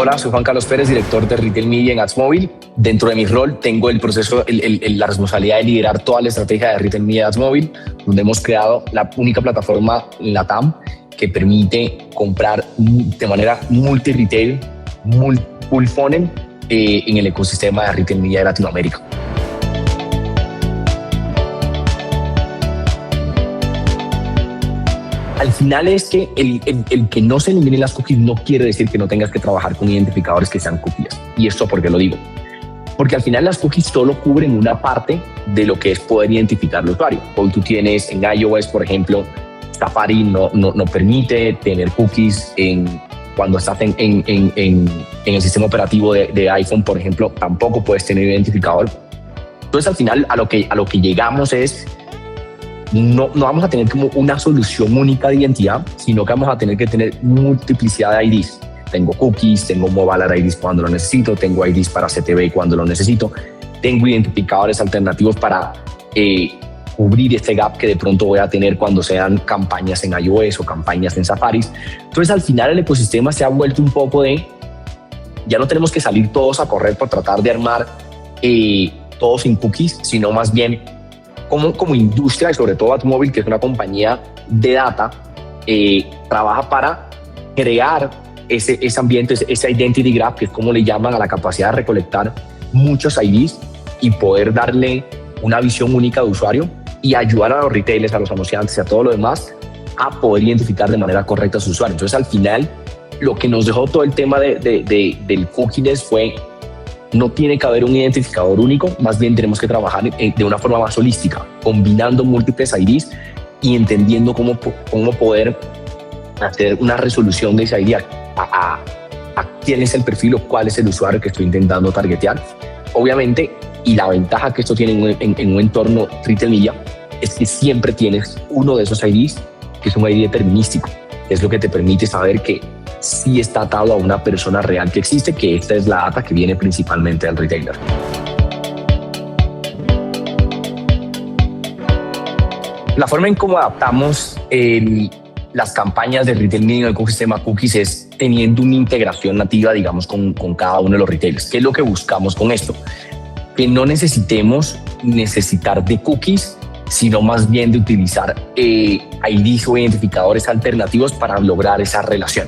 Hola, soy Juan Carlos Pérez, director de Retail Media en AdsMobile. Dentro de mi rol tengo el proceso, la responsabilidad de liderar toda la estrategia de Retail Media de AdsMobile, donde hemos creado la única plataforma en la TAM que permite comprar de manera multi-retail, full funnel en el ecosistema de Retail Media de Latinoamérica. Al final es que el que no se eliminen las cookies no quiere decir que no tengas que trabajar con identificadores que sean cookies. ¿Y esto por qué lo digo? Porque al final las cookies solo cubren una parte de lo que es poder identificar al usuario. Hoy tú tienes en iOS, por ejemplo, Safari no permite tener cookies cuando estás en el sistema operativo de iPhone, por ejemplo, tampoco puedes tener identificador. Entonces al final a lo que llegamos es no vamos a tener como una solución única de identidad, sino que vamos a tener que tener multiplicidad de IDs. Tengo cookies, tengo mobile IDs cuando lo necesito, tengo IDs para CTV cuando lo necesito, tengo identificadores alternativos para cubrir este gap que de pronto voy a tener cuando sean campañas en iOS o campañas en Safari. Entonces al final el ecosistema se ha vuelto un poco ya no tenemos que salir todos a correr por tratar de armar todos sin cookies, sino más bien como industria y sobre todo AdsMobile, que es una compañía de data, trabaja para crear ese ambiente, ese identity graph, que es como le llaman a la capacidad de recolectar muchos IDs y poder darle una visión única de usuario y ayudar a los retailers, a los anunciantes y a todo lo demás a poder identificar de manera correcta a sus usuarios. Entonces al final lo que nos dejó todo el tema del cookies fue: no tiene que haber un identificador único, más bien tenemos que trabajar de una forma más holística, combinando múltiples IDs y entendiendo cómo poder hacer una resolución de ese ID a quién es el perfil o cuál es el usuario que estoy intentando targetear. Obviamente, y la ventaja que esto tiene en un entorno Retail Media es que siempre tienes uno de esos IDs que es un ID determinístico. Es lo que te permite saber que sí está atado a una persona real que existe, que esta es la data que viene principalmente del retailer. La forma en cómo adaptamos las campañas de Retail Media en el ecosistema cookies es teniendo una integración nativa, digamos, con cada uno de los retailers. ¿Qué es lo que buscamos con esto? Que no necesitar de cookies, sino más bien de utilizar IDs o identificadores alternativos para lograr esa relación.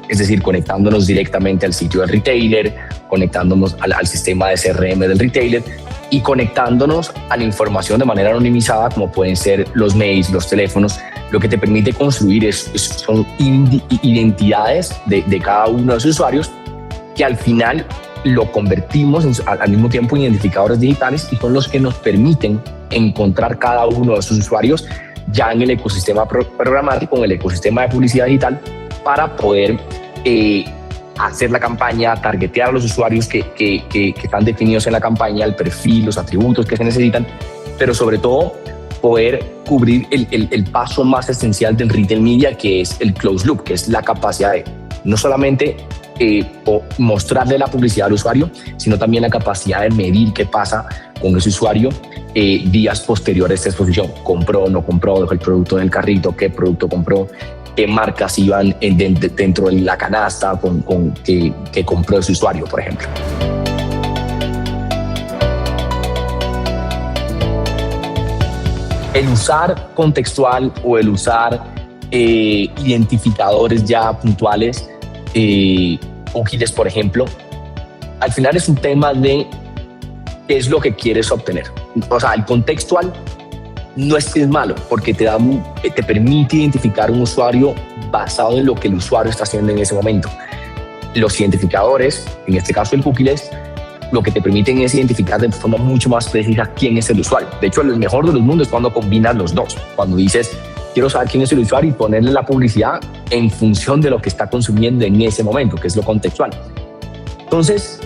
Es decir, conectándonos directamente al sitio del retailer, conectándonos al sistema de CRM del retailer y conectándonos a la información de manera anonimizada, como pueden ser los mails, los teléfonos. Lo que te permite construir son identidades de cada uno de esos usuarios que al final lo convertimos al mismo tiempo en identificadores digitales y son los que nos permiten encontrar cada uno de esos usuarios ya en el ecosistema programático, en el ecosistema de publicidad digital, para poder hacer la campaña, targetear a los usuarios que están definidos en la campaña, el perfil, los atributos que se necesitan, pero sobre todo poder cubrir el paso más esencial del Retail Media, que es el closed loop, que es la capacidad de no solamente mostrarle la publicidad al usuario, sino también la capacidad de medir qué pasa con ese usuario días posteriores a esta exposición. ¿Compró, no compró, dejó el producto en el carrito, qué producto compró, qué marcas iban dentro de la canasta que compró ese usuario, por ejemplo? El usar contextual o el usar identificadores ya puntuales, cookies, por ejemplo, al final es un tema de qué es lo que quieres obtener. O sea, el contextual no es que es malo, porque te permite identificar un usuario basado en lo que el usuario está haciendo en ese momento. Los identificadores, en este caso el cookies, lo que te permiten es identificar de forma mucho más precisa quién es el usuario. De hecho, el mejor de los mundos es cuando combinas los dos. Cuando dices, quiero saber quién es el usuario y ponerle la publicidad en función de lo que está consumiendo en ese momento, que es lo contextual. Entonces,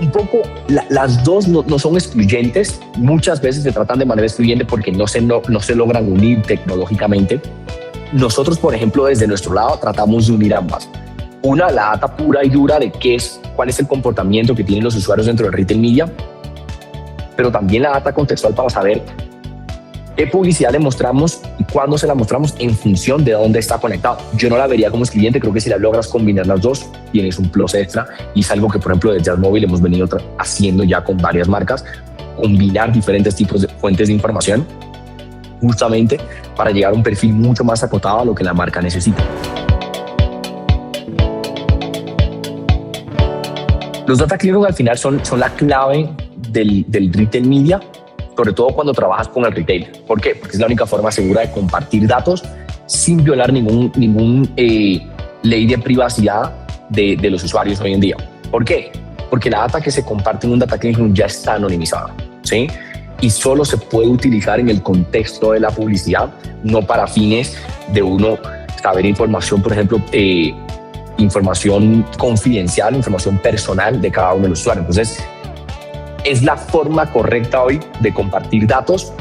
un poco las dos no son excluyentes. Muchas veces se tratan de manera excluyente porque no se logran unir tecnológicamente. Nosotros, por ejemplo, desde nuestro lado tratamos de unir ambas. Una, la data pura y dura de cuál es el comportamiento que tienen los usuarios dentro del Retail Media, pero también la data contextual para saber ¿Qué publicidad le mostramos y cuándo se la mostramos? En función de dónde está conectado. Yo no la vería como cliente, creo que si la logras combinar las dos, tienes un plus extra, y es algo que, por ejemplo, desde Jazzmobile hemos venido haciendo ya con varias marcas, combinar diferentes tipos de fuentes de información justamente para llegar a un perfil mucho más acotado a lo que la marca necesita. Los data clearing al final son la clave del retail media, sobre todo cuando trabajas con el retailer. ¿Por qué? Porque es la única forma segura de compartir datos sin violar ningún ley de privacidad de los usuarios hoy en día. ¿Por qué? Porque la data que se comparte en un data clearing ya está anonimizada, ¿sí? Y solo se puede utilizar en el contexto de la publicidad, no para fines de uno saber información, por ejemplo, información confidencial, información personal de cada uno de los usuarios. Entonces, es la forma correcta hoy de compartir datos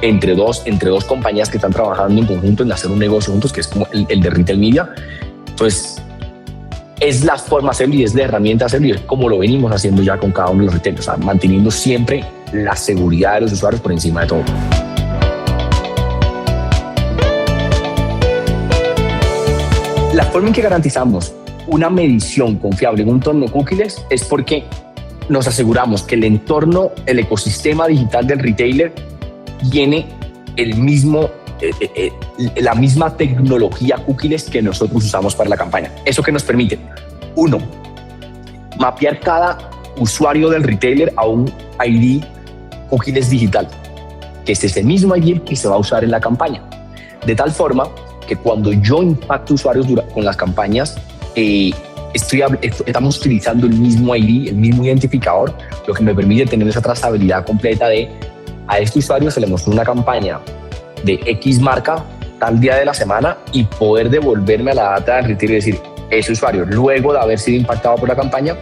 entre dos compañías que están trabajando en conjunto en hacer un negocio juntos, que es como el de retail media. Entonces, es la forma de hacerlo y es la herramienta de hacerlo, y es como lo venimos haciendo ya con cada uno de los retailers, o sea, manteniendo siempre la seguridad de los usuarios por encima de todo. La forma en que garantizamos una medición confiable en un entorno cookies es porque nos aseguramos que el entorno, el ecosistema digital del retailer tiene la misma tecnología cookies que nosotros usamos para la campaña. ¿Eso qué nos permite? Uno, mapear cada usuario del retailer a un ID cookies digital, que es ese mismo ID que se va a usar en la campaña. De tal forma que cuando yo impacto usuarios con las campañas, estamos utilizando el mismo ID, el mismo identificador, lo que me permite tener esa trazabilidad completa de a este usuario se le mostró una campaña de X marca tal día de la semana y poder devolverme a la data del retailer y decir, ese usuario, luego de haber sido impactado por la campaña,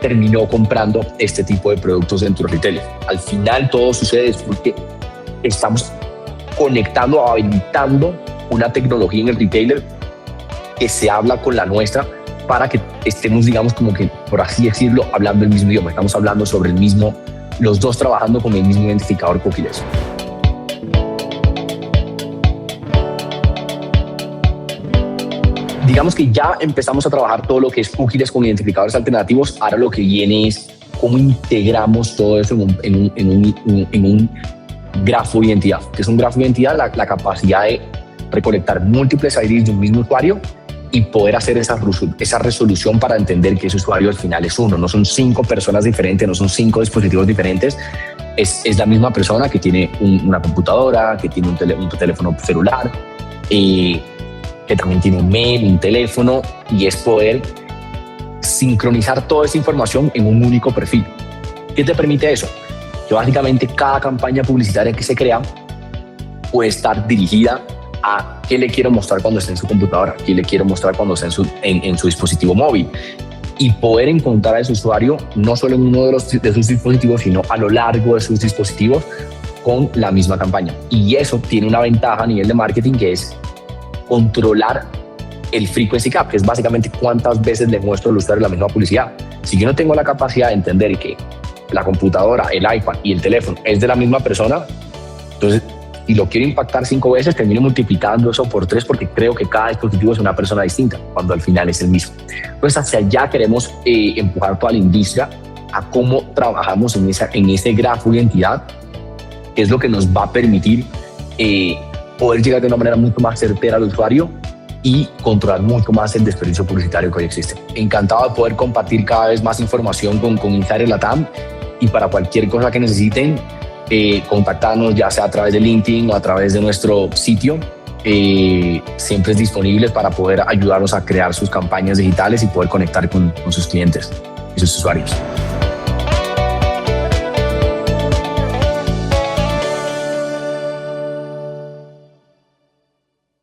terminó comprando este tipo de productos dentro del retailer. Al final todo sucede porque estamos conectando, habilitando una tecnología en el retailer que se habla con la nuestra para que estemos, digamos, como que, por así decirlo, hablando el mismo idioma. Estamos hablando sobre el mismo, los dos trabajando con el mismo identificador cookies. Digamos que ya empezamos a trabajar todo lo que es cookies con identificadores alternativos. Ahora lo que viene es cómo integramos todo eso en un grafo de identidad. ¿Qué es un grafo de identidad? La capacidad de recolectar múltiples IDs de un mismo usuario y poder hacer esa resolución para entender que ese usuario al final es uno. No son 5 personas diferentes, no son 5 dispositivos diferentes. Es la misma persona que tiene una computadora, que tiene un teléfono celular, que también tiene un mail, un teléfono, y es poder sincronizar toda esa información en un único perfil. ¿Qué te permite eso? Que básicamente cada campaña publicitaria que se crea puede estar dirigida a qué le quiero mostrar cuando esté en su computadora, qué le quiero mostrar cuando esté en su dispositivo móvil, y poder encontrar a ese usuario no solo en uno de sus dispositivos, sino a lo largo de sus dispositivos con la misma campaña. Y eso tiene una ventaja a nivel de marketing, que es controlar el frequency cap, que es básicamente cuántas veces le muestro al usuario la misma publicidad. Si yo no tengo la capacidad de entender que la computadora, el iPad y el teléfono es de la misma persona, entonces, si lo quiero impactar 5 veces, termino multiplicando eso por 3 porque creo que cada dispositivo es una persona distinta, cuando al final es el mismo. Entonces, hacia allá queremos empujar toda la industria a cómo trabajamos en ese grafo de identidad, que es lo que nos va a permitir poder llegar de una manera mucho más certera al usuario y controlar mucho más el desperdicio publicitario que hoy existe. Encantado de poder compartir cada vez más información con Insider Latam, y para cualquier cosa que necesiten, contactarnos ya sea a través de LinkedIn o a través de nuestro sitio. Siempre es disponible para poder ayudarnos a crear sus campañas digitales y poder conectar con sus clientes y sus usuarios.